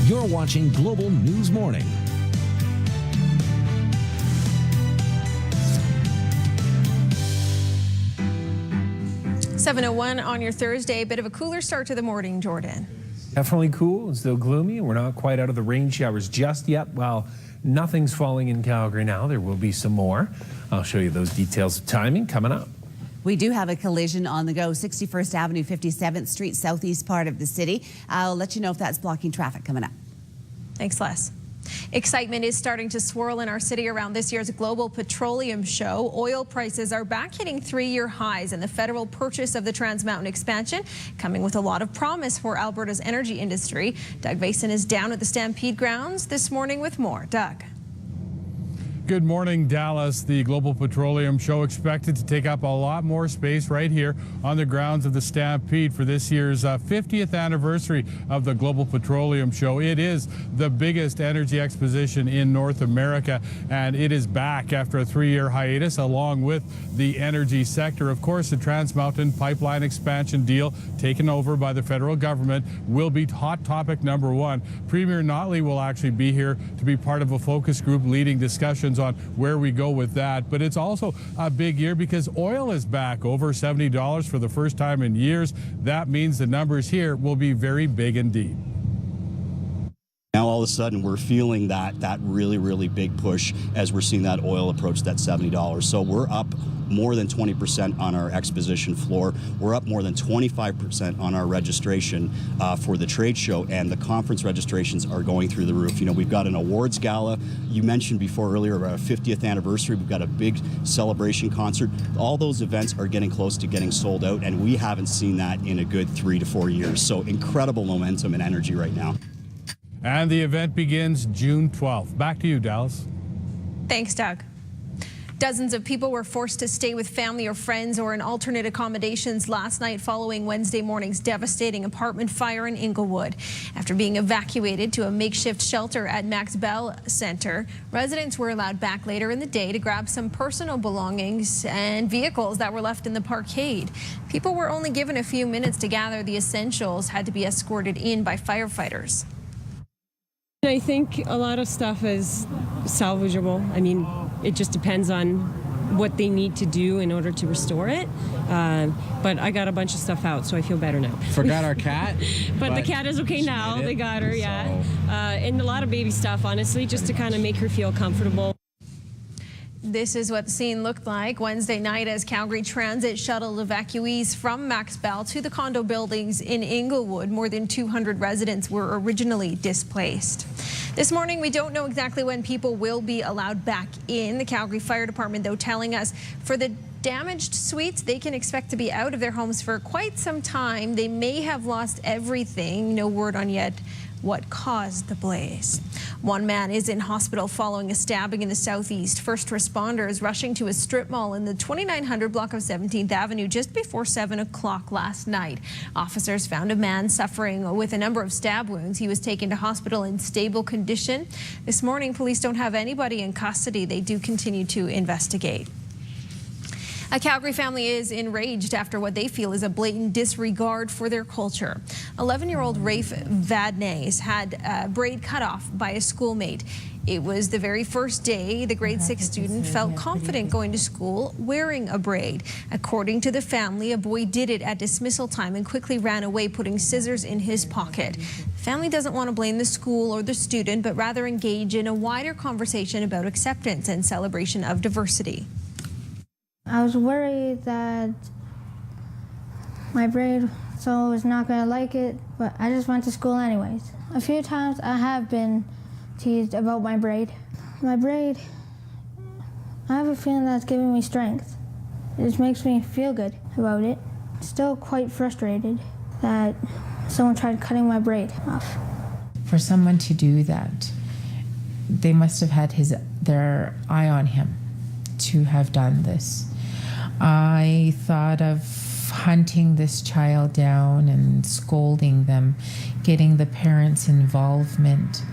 You're watching Global News Morning. .701 on your Thursday. A bit of a cooler start to the morning, Jordan. Definitely cool and still gloomy. We're not quite out of the rain showers just yet. Well, nothing's falling in Calgary now. There will be some more. I'll show you those details of timing coming up. We do have a collision on the go, 61st Avenue, 57th Street, southeast part of the city. I'll let you know if that's blocking traffic coming up. Thanks, Les. Excitement is starting to swirl in our city around this year's Global Petroleum Show. Oil prices are back hitting 3-year highs, and the federal purchase of the Trans Mountain expansion coming with a lot of promise for Alberta's energy industry. Doug Vason is down at the Stampede grounds this morning with more. Doug. Good morning, Dallas. The Global Petroleum Show expected to take up a lot more space right here on the grounds of the Stampede for this year's 50th anniversary of the Global Petroleum Show. It is the biggest energy exposition in North America, and it is back after a 3-year hiatus along with the energy sector. Of course, the Trans Mountain pipeline expansion deal taken over by the federal government will be hot topic number one. Premier Notley will actually be here to be part of a focus group leading discussions on where we go with that. But it's also a big year because oil is back over $70 for the first time in years. That means the numbers here will be very big indeed. Now all of a sudden we're feeling that really big push as we're seeing that oil approach that $70. So we're up more than 20% on our exposition floor. We're up more than 25% on our registration for the trade show, and the conference registrations are going through the roof. You know, we've got an awards gala. You mentioned before earlier about our 50th anniversary. We've got a big celebration concert. All those events are getting close to getting sold out, and we haven't seen that in a good 3 to 4 years. So incredible momentum and energy right now. And the event begins June 12th. Back to you, Dallas. Thanks, Doug. Dozens of people were forced to stay with family or friends or in alternate accommodations last night following Wednesday morning's devastating apartment fire in Inglewood. After being evacuated to a makeshift shelter at Max Bell Center, residents were allowed back later in the day to grab some personal belongings and vehicles that were left in the parkade. People were only given a few minutes to gather the essentials, had to be escorted in by firefighters. I think a lot of stuff is salvageable. I mean, it just depends on what they need to do in order to restore it. But I got a bunch of stuff out, so I feel better now. Forgot our cat. but the cat is okay now. They got her, yeah. And a lot of baby stuff, honestly, just to kind of make her feel comfortable. This is what the scene looked like Wednesday night as Calgary Transit shuttled evacuees from Max Bell to the condo buildings in Inglewood. More than 200 residents were originally displaced. This morning, we don't know exactly when people will be allowed back in. The Calgary Fire Department, though, telling us for the damaged suites, they can expect to be out of their homes for quite some time. They may have lost everything. No word on yet what caused the blaze. One man is in hospital following a stabbing in the southeast. First responders rushing to a strip mall in the 2900 block of 17th Avenue just before 7 o'clock last night. Officers found a man suffering with a number of stab wounds. He was taken to hospital in stable condition. This morning, police don't have anybody in custody. They do continue to investigate. A Calgary family is enraged after what they feel is a blatant disregard for their culture. 11-year-old Rafe Vadnais had a braid cut off by a schoolmate. It was the very first day the grade 6 student felt confident going to school wearing a braid. According to the family, a boy did it at dismissal time and quickly ran away, putting scissors in his pocket. The family doesn't want to blame the school or the student, but rather engage in a wider conversation about acceptance and celebration of diversity. I was worried that my braid someone was not going to like it, but I just went to school anyways. A few times I have been teased about my braid. My braid, I have a feeling that's giving me strength. It just makes me feel good about it. Still quite frustrated that someone tried cutting my braid off. For someone to do that, they must have had their eye on him to have done this. I thought of hunting this child down and scolding them, getting the parents' involvement.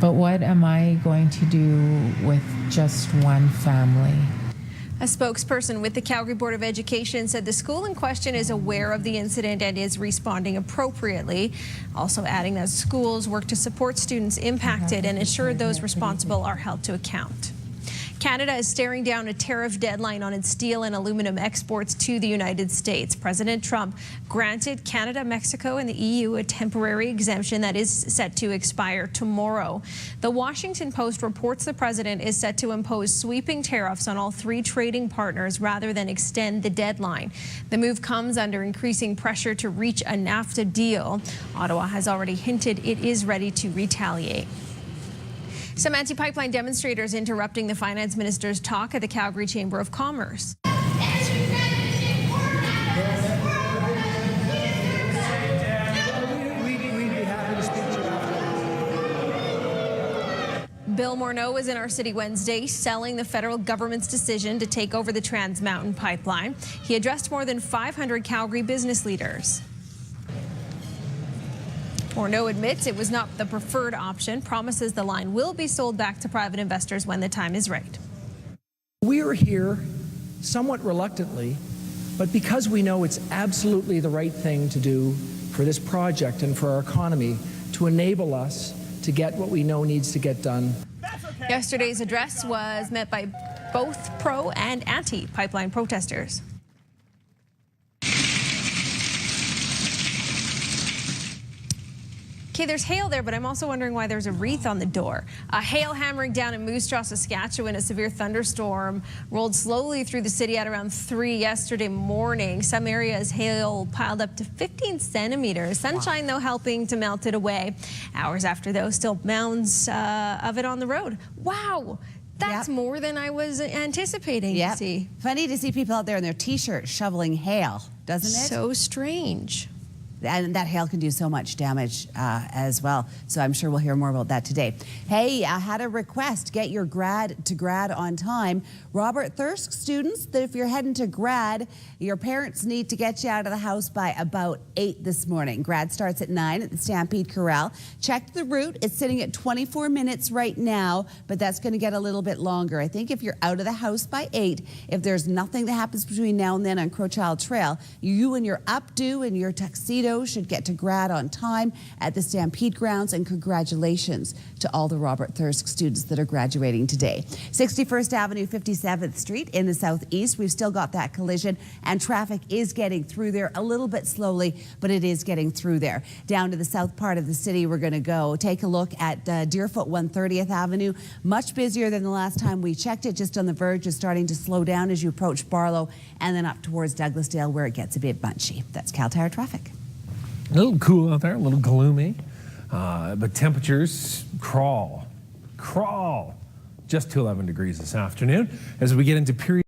But what am I going to do with just one family? A spokesperson with the Calgary Board of Education said the school in question is aware of the incident and is responding appropriately, also adding that schools work to support students impacted and ensure those responsible are held to account. Canada is staring down a tariff deadline on its steel and aluminum exports to the United States. President Trump granted Canada, Mexico, and the EU a temporary exemption that is set to expire tomorrow. The Washington Post reports the president is set to impose sweeping tariffs on all three trading partners rather than extend the deadline. The move comes under increasing pressure to reach a NAFTA deal. Ottawa has already hinted it is ready to retaliate. Some anti-pipeline demonstrators interrupting the finance minister's talk at the Calgary Chamber of Commerce. Bill Morneau was in our city Wednesday selling the federal government's decision to take over the Trans Mountain pipeline. He addressed more than 500 Calgary business leaders. Morneau admits it was not the preferred option, promises the line will be sold back to private investors when the time is right. We are here somewhat reluctantly, but because we know it's absolutely the right thing to do for this project and for our economy to enable us to get what we know needs to get done. Yesterday's address was met by both pro and anti-pipeline protesters. Okay, there's hail there, but I'm also wondering why there's a wreath on the door. Hail hammering down in Moose Jaw, Saskatchewan. A severe thunderstorm rolled slowly through the city at around 3 yesterday morning. Some areas hail piled up to 15 centimeters. Sunshine, though, helping to melt it away. Hours after, though, still mounds of it on the road. Wow. That's more than I was anticipating to see. Funny to see people out there in their T-shirts shoveling hail, doesn't it? So strange. And that hail can do so much damage as well. So I'm sure we'll hear more about that today. Hey, I had a request. Get your grad to grad on time. Robert Thirsk students, that if you're heading to grad, your parents need to get you out of the house by about 8 this morning. Grad starts at 9 at the Stampede Corral. Check the route. It's sitting at 24 minutes right now, but that's going to get a little bit longer. I think if you're out of the house by 8, if there's nothing that happens between now and then on Crowchild Trail, you and your updo and your tuxedo should get to grad on time at the Stampede grounds, and congratulations to all the Robert Thirsk students that are graduating today. 61st Avenue, 57th Street in the southeast. We've still got that collision and traffic is getting through there a little bit slowly, but it is getting through there. Down to the south part of the city, we're going to go take a look at Deerfoot 130th Avenue. Much busier than the last time we checked it, just on the verge of starting to slow down as you approach Barlow and then up towards Douglasdale where it gets a bit bunchy. That's Cal Tire traffic. A little cool out there, a little gloomy, but temperatures crawl, just to 11 degrees this afternoon as we get into period.